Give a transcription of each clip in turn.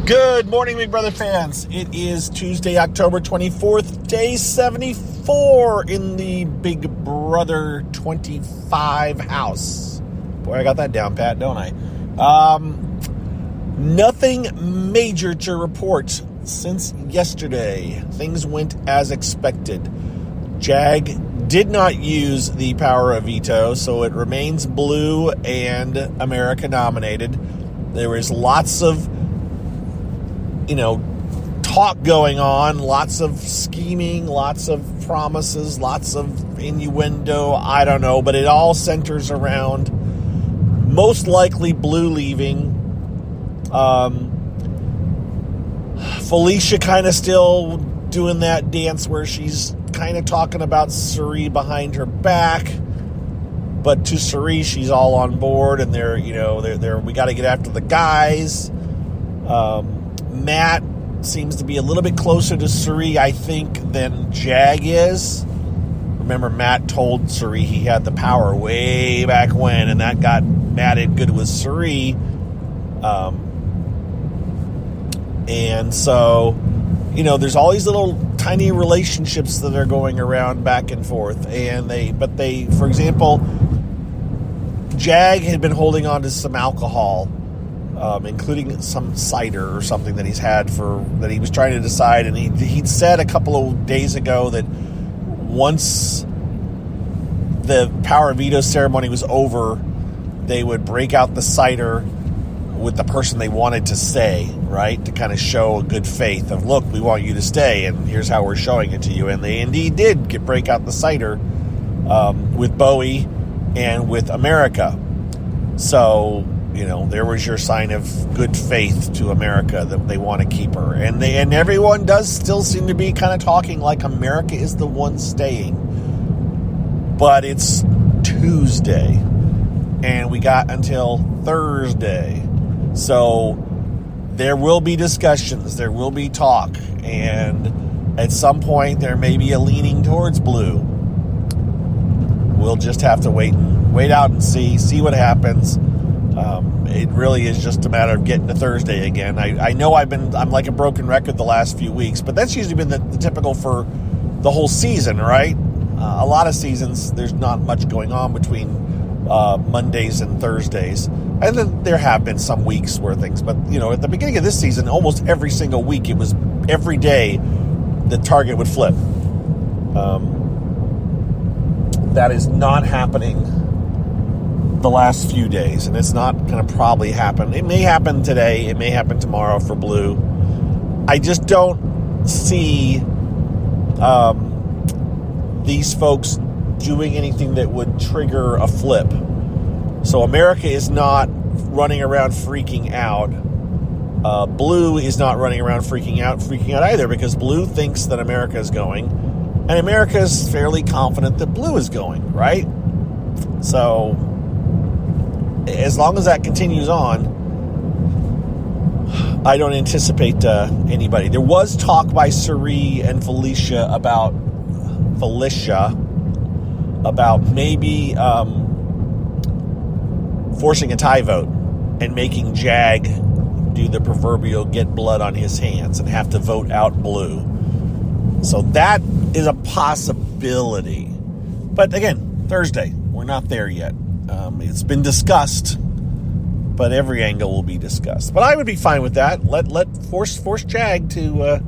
Good morning, Big Brother fans. It is Tuesday, October 24th, day 74 in the Big Brother 25 house. Boy, I got that down pat, don't I? Nothing major to report since yesterday. Things went as expected. Jag did not use the power of veto, so it remains Blue and America nominated. There is lots of talk going on, lots of scheming, lots of promises, lots of innuendo, I don't know, but it all centers around most likely Blue leaving. Felicia kind of still doing that dance where she's kind of talking about Cirie behind her back, but to Cirie, she's all on board, and they're we got to get after the guys. Matt seems to be a little bit closer to Cirie, I think, than Jag is. Remember, Matt told Cirie he had the power way back when, and that got Matt in good with Cirie. And so, there's all these little tiny relationships that are going around back and forth. But for example, Jag had been holding on to some alcohol, including some cider or something that he's had that he was trying to decide. And he'd said a couple of days ago that once the power of veto ceremony was over, they would break out the cider with the person they wanted to stay, right? To kind of show a good faith of, look, we want you to stay, and here's how we're showing it to you. And they indeed did break out the cider with Bowie and with America. So, there was your sign of good faith to America that they want to keep her. And everyone does still seem to be kind of talking like America is the one staying. But it's Tuesday, and we got until Thursday. So there will be discussions, there will be talk, and at some point there may be a leaning towards Blue. We'll just have to wait out and see what happens. It really is just a matter of getting to Thursday again. I know I'm like a broken record the last few weeks, but that's usually been the typical for the whole season, right? A lot of seasons, there's not much going on between Mondays and Thursdays. And then there have been some weeks where things, but at the beginning of this season, almost every single week, it was every day the target would flip. That is not happening the last few days, and it's not going to probably happen. It may happen today, it may happen tomorrow for Blue. I just don't see these folks doing anything that would trigger a flip. So America is not running around freaking out. Blue is not running around freaking out either, because Blue thinks that America is going, and America is fairly confident that Blue is going, right? So as long as that continues on, I don't anticipate anybody. There was talk by Cirie and Felicia about maybe forcing a tie vote and making Jag do the proverbial get blood on his hands and have to vote out Blue. So that is a possibility. But again, Thursday, we're not there yet. It's been discussed, but every angle will be discussed. But I would be fine with that. Let force Jag to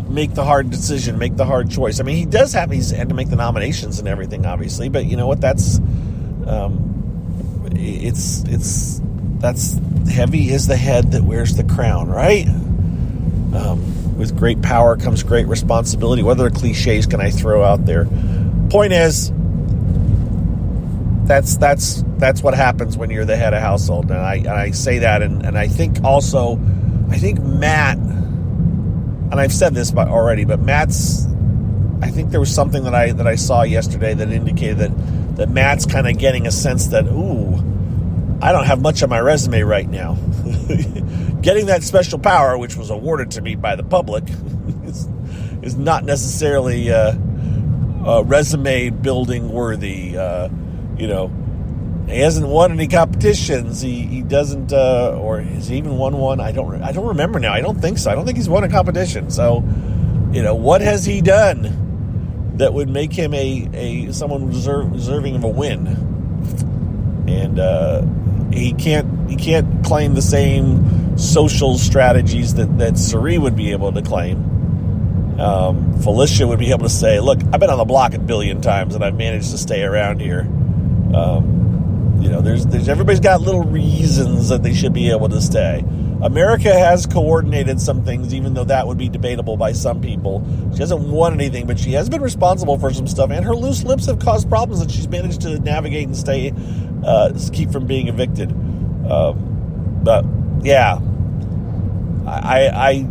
make the hard decision, make the hard choice. I mean, he's had to make the nominations and everything, obviously. But you know what? That's heavy is the head that wears the crown, right? With great power comes great responsibility. What other cliches can I throw out there? Point is, that's what happens when you're the head of household, and I say that, and I think Matt, and I've said this already, but I think there was something that I saw yesterday that indicated that Matt's kind of getting a sense that, I don't have much on my resume right now. Getting that special power, which was awarded to me by the public, is not necessarily resume building worthy. He hasn't won any competitions. He doesn't, or has he even won one? I don't remember now. I don't think so. I don't think he's won a competition. So, what has he done that would make him a someone deserving of a win? And he can't claim the same social strategies that Suri would be able to claim. Felicia would be able to say, "Look, I've been on the block a billion times, and I've managed to stay around here." There's everybody's got little reasons that they should be able to stay. America has coordinated some things, even though that would be debatable by some people. She hasn't won anything, but she has been responsible for some stuff, and her loose lips have caused problems that she's managed to navigate and stay, keep from being evicted. But yeah, I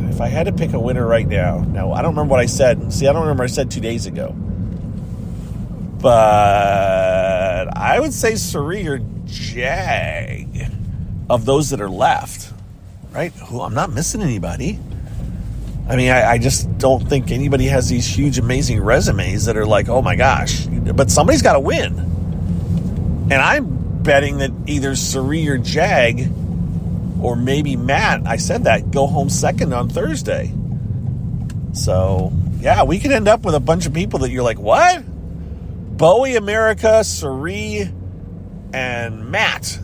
if I had to pick a winner right now, I don't remember what I said. See, I don't remember what I said 2 days ago. But I would say Suri or Jag of those that are left, right? I'm not missing anybody. I mean, I just don't think anybody has these huge, amazing resumes that are like, oh my gosh. But somebody's got to win. And I'm betting that either Suri or Jag, or maybe Matt, I said that, go home second on Thursday. So, yeah, we could end up with a bunch of people that you're like, what? Bowie, America, Suri, and Matt,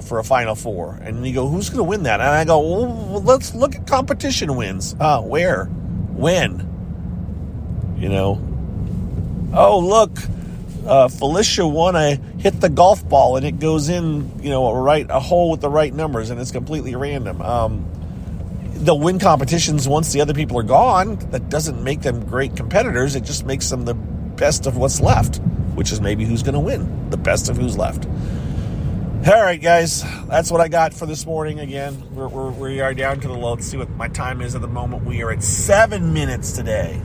for a Final Four. And you go, who's going to win that? And I go, well, let's look at competition wins. Where? When? Oh, look, Felicia won hit the golf ball and it goes in, a hole with the right numbers, and it's completely random. They'll win competitions once the other people are gone. That doesn't make them great competitors. It just makes them the best of what's left, which is maybe who's going to win, the best of who's left. All right, guys, that's what I got for this morning. Again, we are down to the low. Let's see what my time is at the moment. We are at 7 minutes today.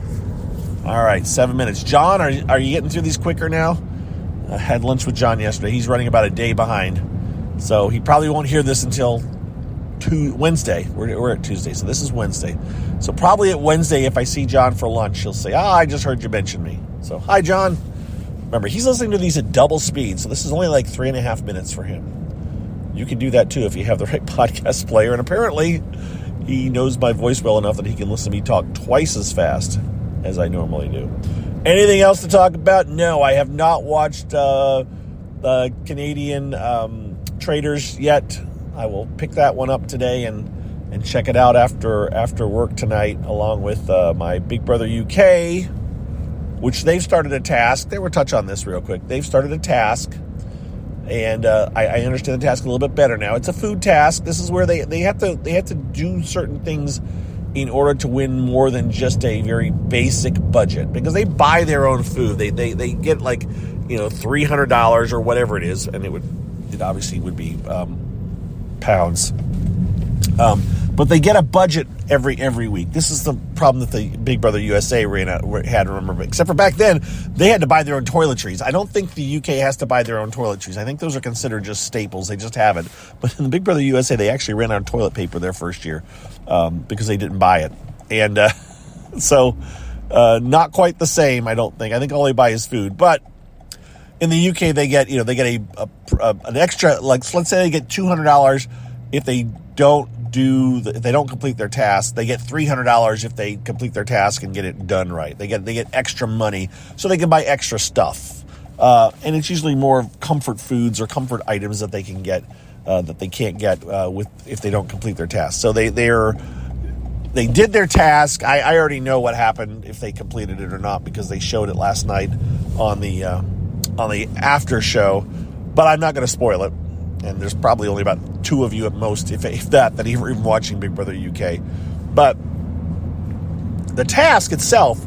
All right, 7 minutes. John, are you getting through these quicker now? I had lunch with John yesterday. He's running about a day behind, so he probably won't hear this until Wednesday. We're at Tuesday, so this is Wednesday. So probably at Wednesday, if I see John for lunch, he'll say, I just heard you mention me. So, hi, John. Remember, he's listening to these at double speed, so this is only like 3.5 minutes for him. You can do that, too, if you have the right podcast player. And apparently, he knows my voice well enough that he can listen to me talk twice as fast as I normally do. Anything else to talk about? No, I have not watched Canadian Traders yet. I will pick that one up today and check it out after work tonight, along with my Big Brother UK, which they've started a task. They will touch on this real quick. They've started a task, and I understand the task a little bit better now. It's a food task. This is where they have to do certain things in order to win more than just a very basic budget, because they buy their own food. They get like $300 or whatever it is, and it obviously would be pounds. But they get a budget every week. This is the problem that the Big Brother USA had to remember. Except for back then, they had to buy their own toiletries. I don't think the UK has to buy their own toiletries. I think those are considered just staples. They just have it. But in the Big Brother USA, they actually ran out of toilet paper their first year because they didn't buy it. And so not quite the same, I don't think. I think all they buy is food. But in the UK, they get an extra, like, let's say they get $200 if they don't complete their task. They get $300 if they complete their task and get it done right. They get extra money so they can buy extra stuff. And it's usually more comfort foods or comfort items that they can get that they can't get if they don't complete their task. So they did their task. I already know what happened if they completed it or not, because they showed it last night on the after show. But I'm not going to spoil it. And there's probably only about 2 of you at most, if that are even watching Big Brother UK. But the task itself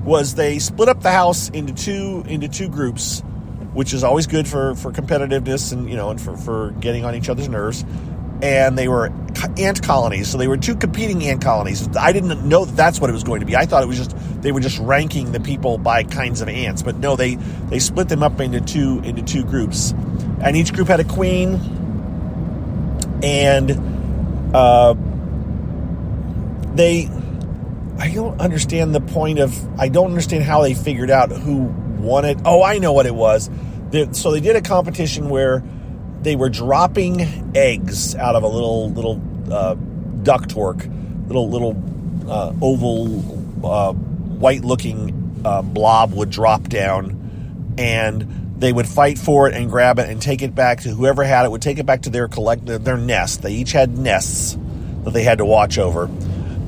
was they split up the house into two groups, which is always good for competitiveness and for getting on each other's nerves. And they were ant colonies, so they were 2 competing ant colonies. I didn't know that's what it was going to be. I thought it was just they were just ranking the people by kinds of ants, but no, they split them up into two groups. And each group had a queen, and I don't understand the point of, I don't understand how they figured out who won it. Oh, I know what it was. So they did a competition where they were dropping eggs out of a little ductwork, little oval white-looking blob would drop down, and they would fight for it and grab it and take it back to whoever had it, would take it back to their nest. They each had nests that they had to watch over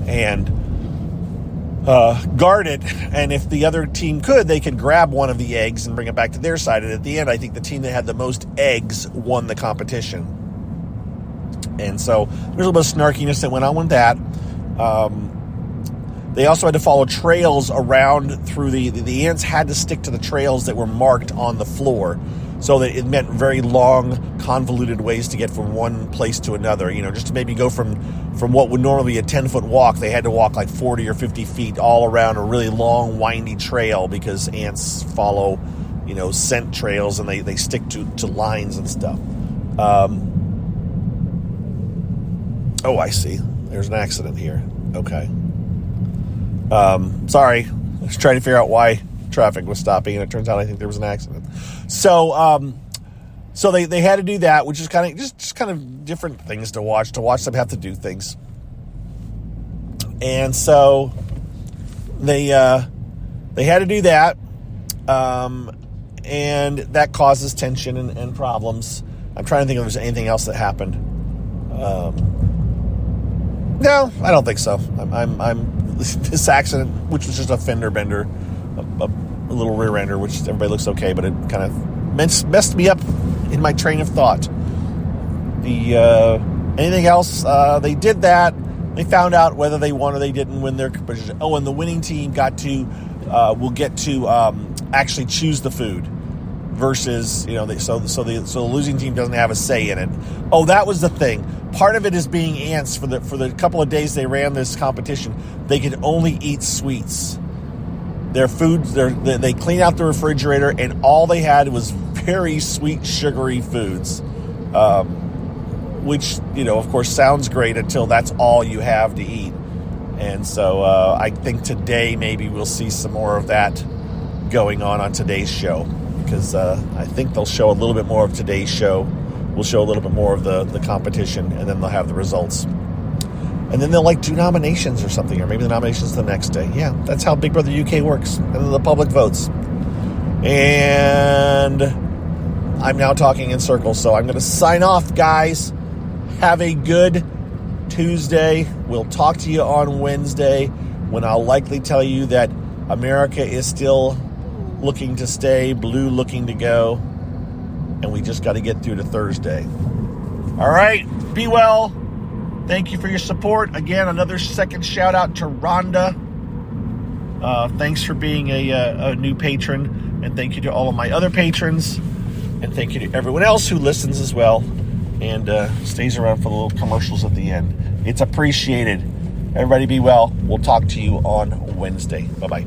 and guard it. And if the other team could, they could grab one of the eggs and bring it back to their side. And at the end, I think the team that had the most eggs won the competition. And so there's a little bit of snarkiness that went on with that. They also had to follow trails around through the ants had to stick to the trails that were marked on the floor. So that it meant very long, convoluted ways to get from one place to another. Just to maybe go from what would normally be a 10-foot walk, they had to walk like 40 or 50 feet all around a really long, windy trail because ants follow, scent trails and they stick to lines and stuff. Oh, I see. There's an accident here. Okay. Sorry. I was trying to figure out why traffic was stopping, and it turns out I think there was an accident. So they had to do that, which is kind of different things to watch them have to do things. And so they had to do that, and that causes tension and problems. I'm trying to think if there's anything else that happened. No, I don't think so. I'm this accident, which was just a fender bender, a little rear ender, which everybody looks okay, but it kind of messed me up in my train of thought. Anything else? They did that. They found out whether they won or they didn't win their competition. Oh, and the winning team will get to actually choose the food versus, so the losing team doesn't have a say in it. Oh, that was the thing. Part of it is being ants. For the couple of days they ran this competition, they could only eat sweets. Their foods, they clean out the refrigerator, and all they had was very sweet, sugary foods, which, of course, sounds great until that's all you have to eat. And so I think today maybe we'll see some more of that going on today's show, because I think they'll show a little bit more of today's show. We'll show a little bit more of the competition, and then they'll have the results. And then they'll do nominations or something, or maybe the nominations the next day. Yeah, that's how Big Brother UK works. And then the public votes. And I'm now talking in circles, so I'm going to sign off, guys. Have a good Tuesday. We'll talk to you on Wednesday, when I'll likely tell you that America is still looking to stay, blue looking to go, and we just got to get through to Thursday. All right, be well. Thank you for your support. Again, another second shout out to Rhonda. Thanks for being a new patron, and thank you to all of my other patrons, and thank you to everyone else who listens as well and stays around for the little commercials at the end. It's appreciated. Everybody be well. We'll talk to you on Wednesday. Bye-bye.